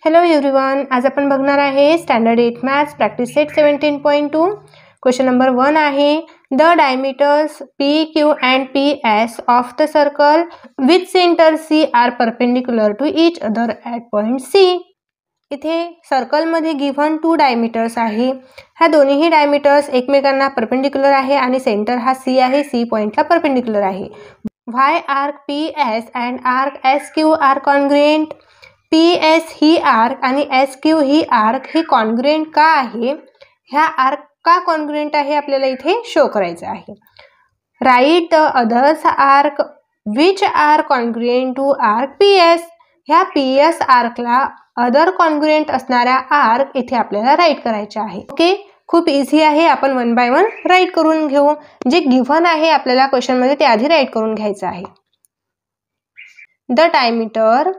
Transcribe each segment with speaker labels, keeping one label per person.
Speaker 1: Hello everyone, आज आपण बघणार आहे standard 8 maths practice set 17.2. Question number 1 आहे the diameters P Q and P S of the circle with centre C are perpendicular to each other at point C. इथे सर्कलमध्ये given 2 diameters आहे. ह्या दोन्ही डायमीटर्स एकमेकांना परपेंडिक्युलर आहे आणि centre हा सी आहे. सी पॉइंटला परपेंडिक्युलर आहे. Why arc P S and arc S Q are congruent. P S ही आर्क आणि एस क्यू ही आर्क ही कॉन्ग्रुएंट का आहे, ह्या आर्क का कॉन्ग्रुएंट आहे आपल्याला इथे शो करायचं आहे. Write the others arc which are congruent to arc P S. ह्या पी एस आर्कला अदर कॉन्ग्रुएंट असणाऱ्या आर्क इथे आपल्याला राईट करायचे आहे. ओके, खूप इझी आहे. आपण 1 बाय 1 राईट करून घेऊ. जे गिव्हन आहे आपल्याला क्वेश्चन मध्ये ते आधी राईट करून घ्यायचं आहे. The diameter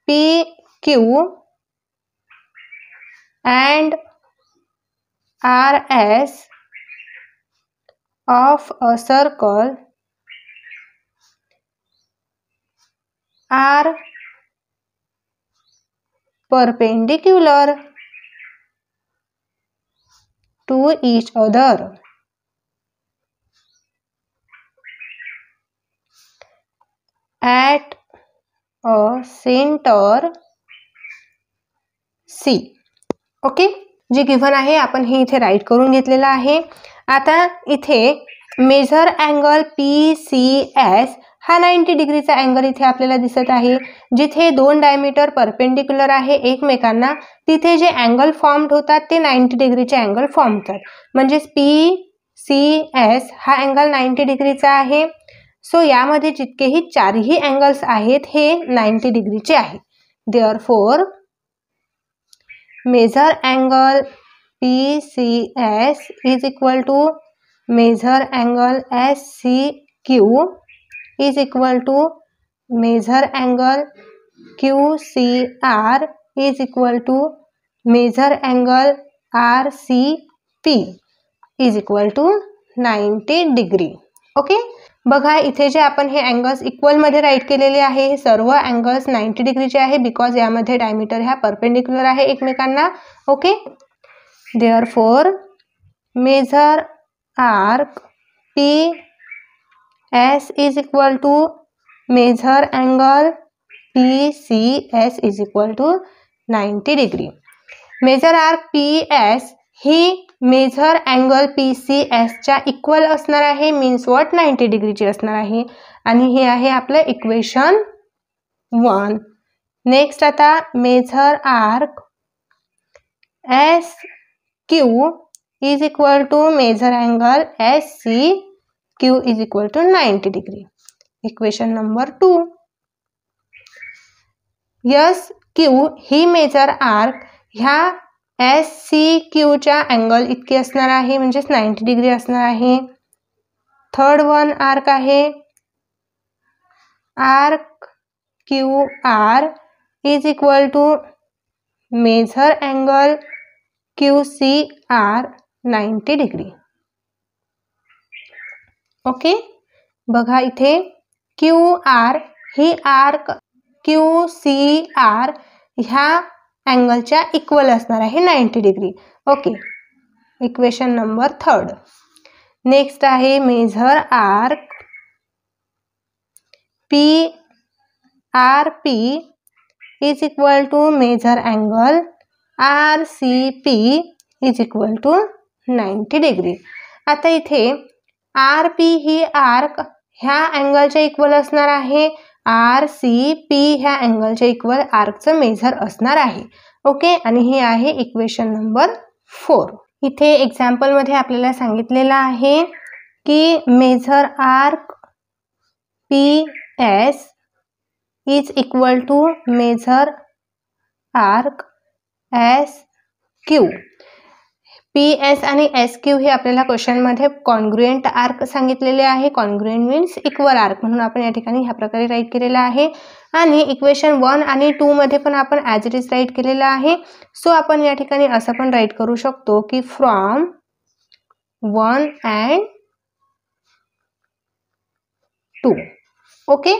Speaker 1: PQ and RS of a circle are perpendicular to each other at a center C. Okay, जे गिव्हन आहे आपण हे इथे राईट करून घेतलेलं आहे. आता इथे मेजर अँगल PCS हा 90 डिग्रीचा अँगल इथे आपल्याला दिसत आहे. जिथे 2 डायमीटर परपेंडिक्युलर आहे एकमेकांना, तिथे जे अँगल फॉर्म्ड होतात ते 90 डिग्रीचे अँगल फॉर्म होतात. म्हणजे PCS हा अँगल 90 डिग्रीचा आहे. सो यामध्ये जितकेही चारही अँगल्स आहेत हे 90 डिग्रीचे आहेत. Therefore measure angle PCS is equal to measure angle SCQ is equal to measure angle QCR is equal to measure angle RCP is equal to 90 degree. Okay, बघा इथे जे आपण हे अँगल्स इक्वल मध्ये राईट केलेले आहे, हे सर्व अँगल्स 90 डिग्रीचे आहे बिकॉज यामध्ये डायमीटर ह्या परपेंडिक्युलर आहे एकमेकांना. Okay, therefore measure arc PS is equal to measure angle PCS is equal to 90 degree. Measure arc PS ही मेजर अँगल PCS च्या इक्वल असणार आहे. मीन्स व्हॉट, 90 डिग्रीची असणार आहे. आणि हे आहे आपलं इक्वेशन 1. नेक्स्ट आता measure arc SQ is equal to measure angle SCQ is equal to 90 degree. Equation number 2. SQ ही मेजर आर्क ह्या SCQ च्या अँगल इतके असणार आहे, म्हणजे 90 डिग्री असणार आहे. थर्ड वन आर्क आहे arc QR is equal to measure angle QCR 90 degree. Okay, बघा इथे QR ही आर्क QCR ह्या अँगलच्या इक्वल असणार आहे 90 degree. Okay, equation number 3. Next आहे measure arc PRP is equal to measure angle RCP is equal to 90 degree. आता इथे RP ही arc ह्या अँगलच्या equal असणार आहे. RCP ह्या अँगलच्या इक्वल आर्कचं मेजर असणार आहे. ओके, आणि हे आहे इक्वेशन नंबर 4. इथे एक्झाम्पल मध्ये आपल्याला सांगितलेलं आहे की measure arc PS is equal to measure arc SQ. PS आणि SQ हे आपल्याला क्वेश्चन मध्ये कॉन्ग्रुएंट आर्क सांगितलेले आहे. कॉन्ग्रुएंट मीन्स इक्वल आर्क, म्हणून आपण या ठिकाणी ह्या प्रकारे राईट केलेला आहे. आणि इक्वेशन 1 आणि 2 मध्ये पण आपण ॲज इट इज राईट केलेला आहे. सो आपण या ठिकाणी असं पण राईट करू शकतो की फ्रॉम 1 and 2. ओके,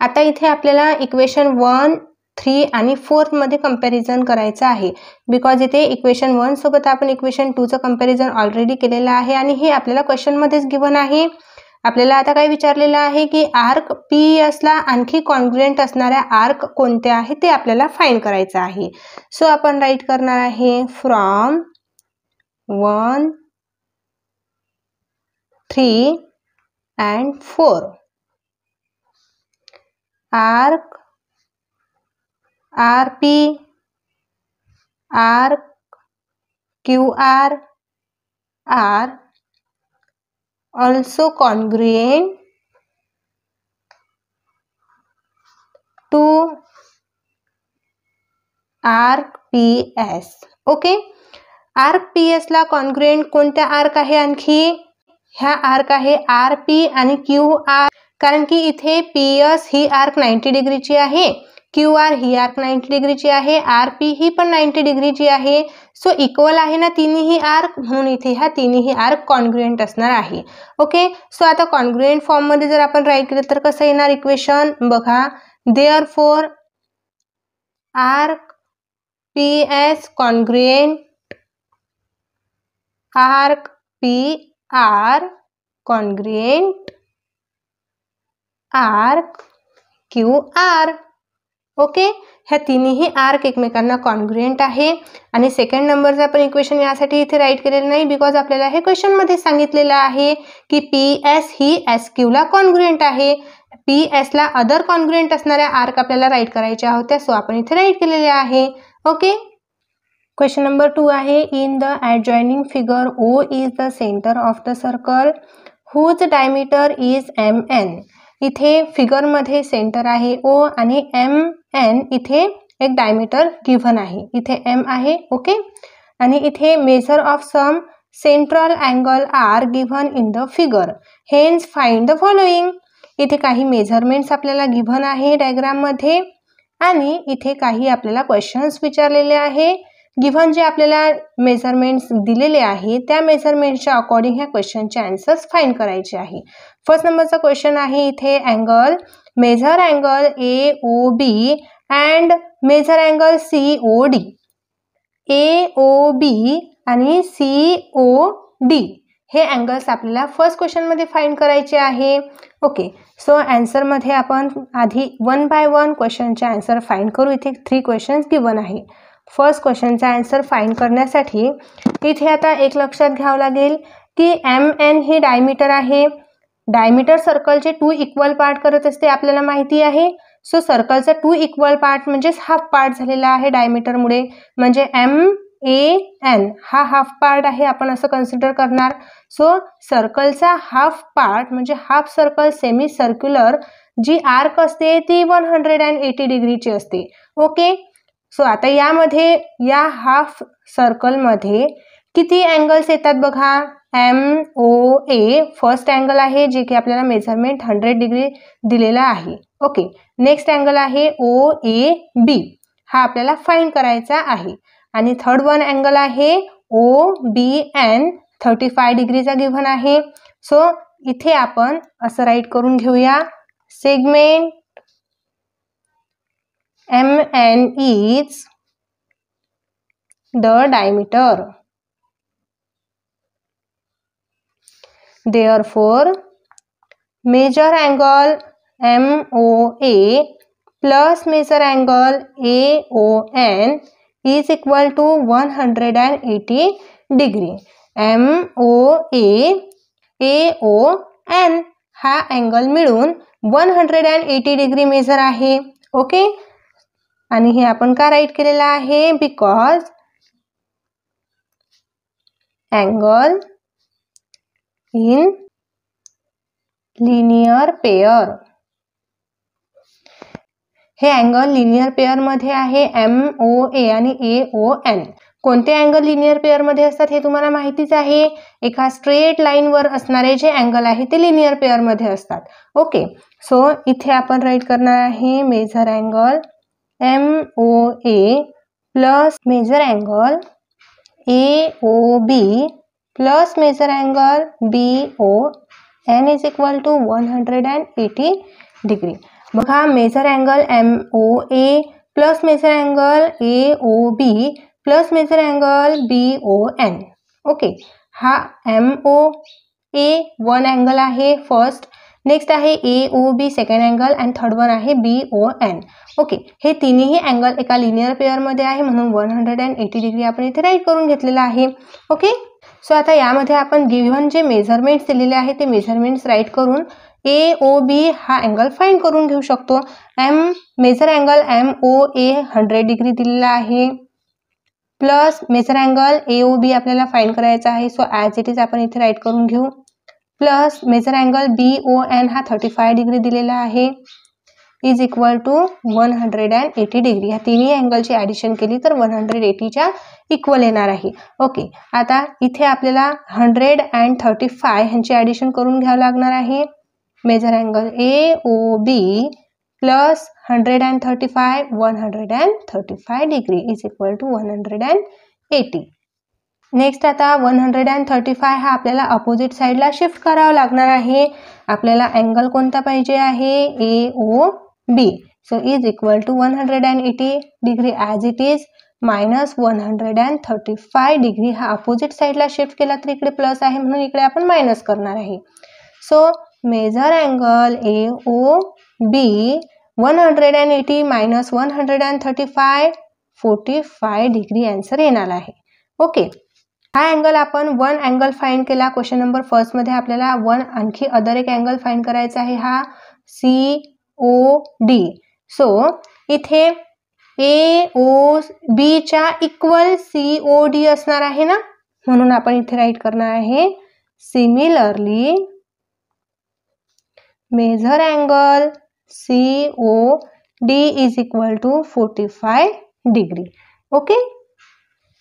Speaker 1: आता इथे आपल्याला इक्वेशन 1, 3 आणि 4 मध्ये कंपॅरिझन करायचं आहे, बिकॉज इथे इक्वेशन 1 सोबत आपण इक्वेशन 2चं कंपॅरिझन ऑलरेडी केलेलं आहे आणि हे आपल्याला क्वेश्चनमध्येच गिव्हन आहे. आपल्याला आता काय विचारलेलं आहे की आर्क PESला आणखी कॉन्ग्रुएंट असणाऱ्या आर्क कोणत्या आहेत ते आपल्याला फाइंड करायचं आहे. सो आपण राईट करणार आहे from 1, 3 and 4 arc RP, arc QR are also congruent to arc PS. Okay, arc PS ला कॉन्ग्रुएंट कोणत्या आर्क आहे? आणखी ह्या आर्क आहे RP आणि QR, कारण की इथे PS ही आर्क 90 डिग्रीची आहे, QR ही आर्क 90 डिग्रीची आहे, RP ही पण 90 डिग्रीची आहे. सो इक्वल आहे ना तिन्ही आर्क, म्हणून इथे ह्या तिन्ही आर्क कॉन्ग्रुएंट असणार आहे. ओके, सो आता कॉन्ग्रुएंट फॉर्म मध्ये जर आपण राईट केलं तर कसं येणार इक्वेशन बघा. Therefore arc PS congruent arc PR congruent arc QR. Okay, ह्या तिन्ही आर्क एकमेकांना कॉन्ग्रुएंट आहे. आणि सेकंड नंबरचं आपण इक्वेशन यासाठी इथे राईट केलेलं नाही, बिकॉज आपल्याला हे क्वेश्चनमध्ये सांगितलेलं आहे की PS ही SQ ला कॉन्ग्रुएंट आहे. PS ला अदर कॉन्ग्रुएंट असणाऱ्या आर्क आपल्याला राईट करायच्या होत्या, सो आपण इथे राईट केलेले आहे. ओके, क्वेश्चन नंबर 2 आहे. In the adjoining figure O is the centre of the circle whose diameter is MN. इथे फिगरमध्ये सेंटर आहे O आणि MN इथे एक डायमीटर गिव्हन आहे, इथे M आहे. ओके, आणि इथे measure of some central angle are given in the figure, hence find the following. इथे काही मेजरमेंट्स आपल्याला गिव्हन आहे डायग्राममध्ये आणि इथे काही आपल्याला क्वेश्चन्स विचारलेले आहे. गिव्हन जे आपल्याला मेजरमेंट्स दिलेले आहे त्या मेजरमेंट्सच्या अकॉर्डिंग ह्या क्वेश्चनचे आन्सर्स फाइंड करायचे आहे. फर्स्ट नंबरचा क्वेश्चन आहे इथे angle, measure angle AOB and measure angle COD. AOB आणि COD हे अँगल्स आपल्याला फर्स्ट क्वेश्चनमध्ये फाइंड करायचे आहे. ओके, सो आन्सरमध्ये आपण आधी 1 बाय 1 क्वेश्चनचे आन्सर फाइंड करू. इथे 3 क्वेश्चन्स गिव्हन आहे. फर्स्ट क्वेश्चनचा आन्सर फाइंड करण्यासाठी इथे आता एक लक्षात घ्यावं लागेल की MN ही डायमीटर आहे. डायमीटर सर्कलचे 2 इक्वल पार्ट करत असते आपल्याला माहिती आहे. सो सर्कलचा 2 इक्वल पार्ट म्हणजेच हाफ पार्ट झालेला आहे डायमीटरमुळे, म्हणजे MAN हा हाफ पार्ट आहे, आपण असं कन्सिडर करणार. सो सर्कलचा हाफ पार्ट म्हणजे हाफ सर्कल सेमी सर्क्युलर जी आर्क असते ती 180 डिग्रीची असते. ओके, सो आता यामध्ये या हाफ सर्कलमध्ये किती अँगल्स येतात बघा. MOA फर्स्ट अँगल आहे जे की आपल्याला मेजरमेंट 100 डिग्री दिलेला आहे. ओके, नेक्स्ट अँगल आहे OAB, हा आपल्याला फाइंड करायचा आहे. आणि थर्ड वन अँगल आहे OBN 35 डिग्रीचा गिव्हन आहे. सो इथे आपण असं राईट करून घेऊया, segment MN is the diameter. Therefore, measure angle MOA plus measure angle AON is equal to 180 degree. MOA AON हा अँगल मिळून 180 डिग्री मेजर आहे. ओके, आणि हे आपण का राईट केलेलं आहे, because angle in linear pair, हे अँगल लिनियर पेयर मध्ये आहे MOA आणि AON. कोणते अँगल लिनियर पेयर मध्ये असतात हे तुम्हाला माहितीच आहे. एका स्ट्रेट लाईन वर असणारे जे अँगल आहे ते लिनियर पेयर मध्ये असतात. ओके, सो इथे आपण राईट करणार आहे measure angle MOA plus measure angle AOB plus measure angle BON is equal to 180 degree. बघा measure angle MOA plus measure angle AOB plus measure angle BON. Okay, हा MOA one angle आहे first, next आहे AOB second angle आणि third one आहे BON. Okay, हे तिन्ही angle एका linear पेअरमध्ये आहे म्हणून 180 डिग्री आपण इथे राईट करून घेतलेला आहे. ओके, सो आता यामध्ये आपण गिव्हन जे मेजरमेंट्स दिलेले आहे ते मेजरमेंट्स राईट करून AOB हा अँगल फाइंड करून घेऊ शकतो. मेजर अँगल MOA 100 डिग्री दिलेला आहे प्लस मेजर अँगल AOB आपल्याला फाइंड करायचा आहे. सो ॲज इट इज आपण इथे राईट करून घेऊ. प्लस मेजर अँगल BON हा 35 डिग्री दिलेला आहे इज इक्वल टू 180 डिग्री. ह्या तिन्ही अँगलची ॲडिशन केली तर 180च्या इक्वल येणार आहे. ओके, आता इथे आपल्याला 100 and 35 ह्यांची ॲडिशन करून घ्यावं लागणार आहे. Measure angle AOB plus 100 and 35 135 degree is equal to 180. Next आता 135 हा आपल्याला अपोजिट साईडला शिफ्ट करावा लागणार आहे. आपल्याला अँगल कोणता पाहिजे आहे AOB. So is equal to 180 degree as it is minus 135 degree. हा अपोजिट साईडला शिफ्ट केला तर इकडे प्लस आहे म्हणून इकडे आपण मायनस करणार आहे. So measure angle AOB 180 minus 135 45 degree answer येणार आहे. ओके, हा अँगल आपण वन अँगल फाइंड केला. क्वेश्चन नंबर फर्स्टमध्ये आपल्याला वन आणखी अदर एक अँगल फाइंड करायचा आहे, हा COD. सो इथे AOBच्या इक्वल COD असणार आहे ना, म्हणून आपण इथे राईट करणार आहे similarly measure angle COD is equal to 45 degree. Okay,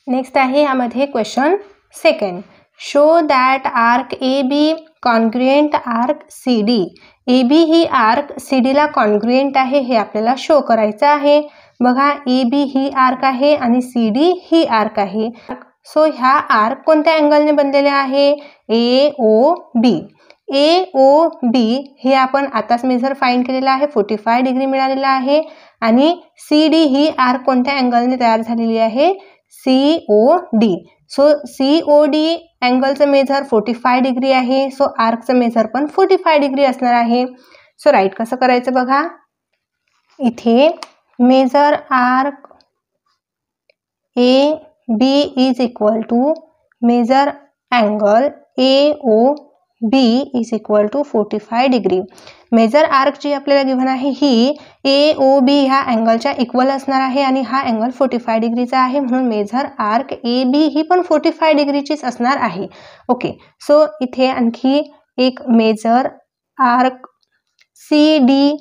Speaker 1: next आहे यामध्ये question second. Show that arc AB congruent arc CD. AB ही आर्क CD ला कॉन्ग्रुएंट आहे हे आपल्याला शो करायचं आहे. बघा AB ही आर्क आहे आणि CD ही आर्क आहे. सो ह्या आर्क कोणत्या अँगलने बनलेले आहे AOB. AOB हे आपण आताच मेजर फाइंड केलेला आहे 45 डिग्री मिळालेला आहे आणि CD ही आर्क कोणत्या अँगलने तयार झालेली आहे COD. सो COD अँगलचं मेजर 45 डिग्री आहे. सो आर्कचं मेजर पण 45 डिग्री असणार आहे. सो राईट कसं करायचं बघा, इथे measure arc AB is equal to measure angle AOB is equal to 45 degree. Measure arc जी आपल्याला गिव्हन आहे ही AOB ह्या अँगलच्या इक्वल असणार आहे आणि हा अँगल 45 डिग्रीचा आहे म्हणून मेजर आर्क AB ही पण 45 डिग्रीचीच असणार आहे. ओके, सो इथे आणखी एक measure arc CD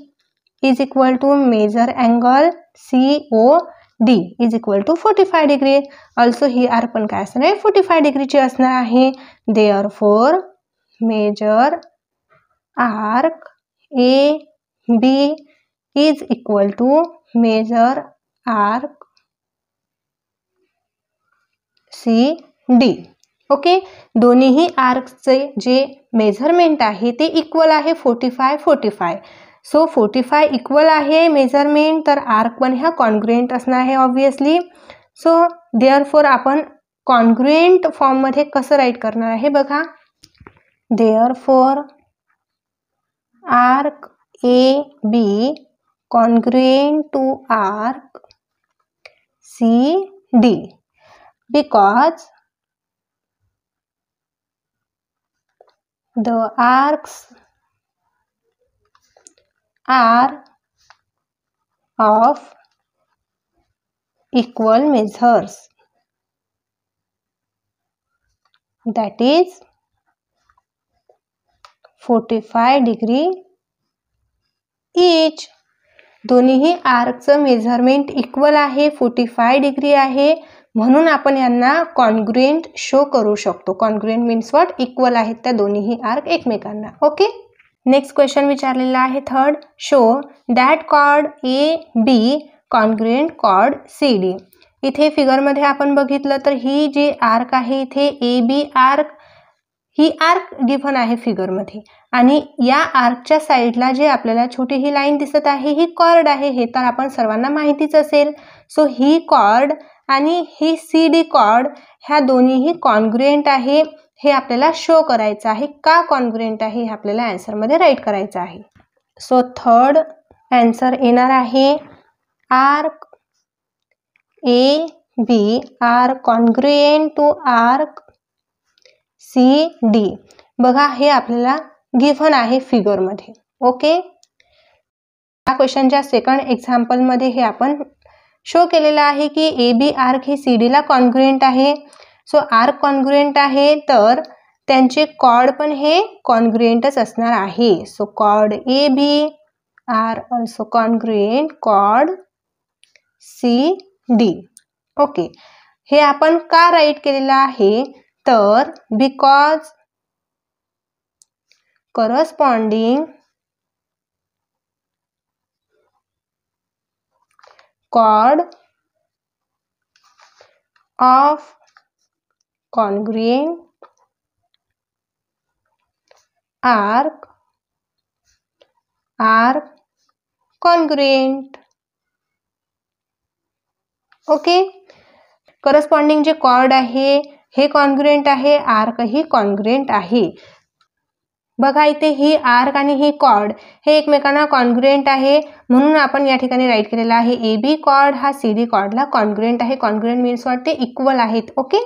Speaker 1: is equal to measure angle COD is equal to 45 degree. Also ही आर्क पण काय असणार आहे 45 डिग्रीची असणार आहे. Therefore measure arc AB is equal to measure arc CD. Okay, दोन्ही आर्कचे जे मेजरमेंट आहे ते इक्वल आहे 45. सो 45 इक्वल आहे मेजरमेंट, तर आर्क पण ह्या कॉन्ग्रुएंट असणार आहे ऑब्वियसली. सो देअरफॉर आपण कॉन्ग्रुएंट फॉर्ममध्ये कसं राईट करणार आहे बघा, therefore arc AB congruent to arc CD because the arcs are of equal measures, that is 45 degree इच. दोन्ही आर्कचं मेजरमेंट इक्वल आहे 45 डिग्री आहे म्हणून आपण यांना कॉन्ग्रुएंट शो करू शकतो. कॉन्ग्रुएंट मीन्स व्हॉट, इक्वल आहेत त्या दोन्ही आर्क एकमेकांना. ओके, नेक्स्ट क्वेश्चन विचारलेला आहे third. Show that chord AB congruent chord CD. इथे फिगरमध्ये आपण बघितलं तर ही जी आर्क आहे इथे AB आर्क ही आर्क गिव्हन आहे फिगरमध्ये आणि या आर्कच्या साईडला जे आपल्याला छोटी ही लाईन दिसत आहे ही कॉर्ड आहे, हे तर आपण सर्वांना माहितीच असेल. सो ही कॉर्ड आणि ही CD कॉर्ड ह्या दोन्हीही कॉन्ग्रुएंट आहे, हे आपल्याला शो करायचं आहे. का कॉन्ग्रुएंट आहे हे आपल्याला आन्सरमध्ये राईट करायचं आहे. सो थर्ड आन्सर येणार आहे arc AB are congruent to arc CD. बघा हे आपल्याला गिव्हन आहे फिगरमध्ये. ओके, या क्वेश्चनच्या सेकंड एक्झाम्पलमध्ये हे आपण शो केलेलं आहे की AB आर्क हे CD ला कॉन्ग्रुएंट आहे. सो आर्क कॉन्ग्रुएंट आहे तर त्यांचे कॉर्ड पण हे कॉन्ग्रुएंटच असणार आहे. So chord AB are also congruent chord CD. Okay, हे आपण का राईट केलेलं आहे तर because corresponding chord of congruent arc are congruent. Okay, corresponding जे कॉर्ड आहे हे कॉन्ग्रुएंट आहे, आर्क ही कॉन्ग्रुएंट आहे. बघा इथे ही आर्क आणि ही कॉर्ड हे एकमेकांना कॉन्ग्रुएंट आहे, म्हणून आपण या ठिकाणी राईट केलेला आहे AB कॉर्ड हा CD कॉर्डला कॉन्ग्रुएंट आहे. कॉन्ग्रुएंट मीन्स व्हॉट, ते इक्वल आहेत. ओके,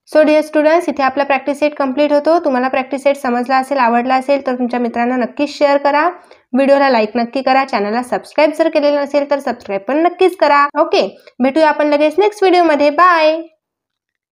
Speaker 1: सो डिअर स्टुडंट्स, इथे आपला प्रॅक्टिस सेट कंप्लीट होतो. तुम्हाला प्रॅक्टिस सेट समजला असेल, आवडला असेल तर तुमच्या मित्रांना नक्कीच शेअर करा. व्हिडिओला लाईक नक्की करा. चॅनलला सबस्क्राईब जर केलेलं नसेल तर सबस्क्राईब पण नक्कीच करा. ओके, भेटूया आपण लगेच नेक्स्ट व्हिडिओमध्ये. बाय.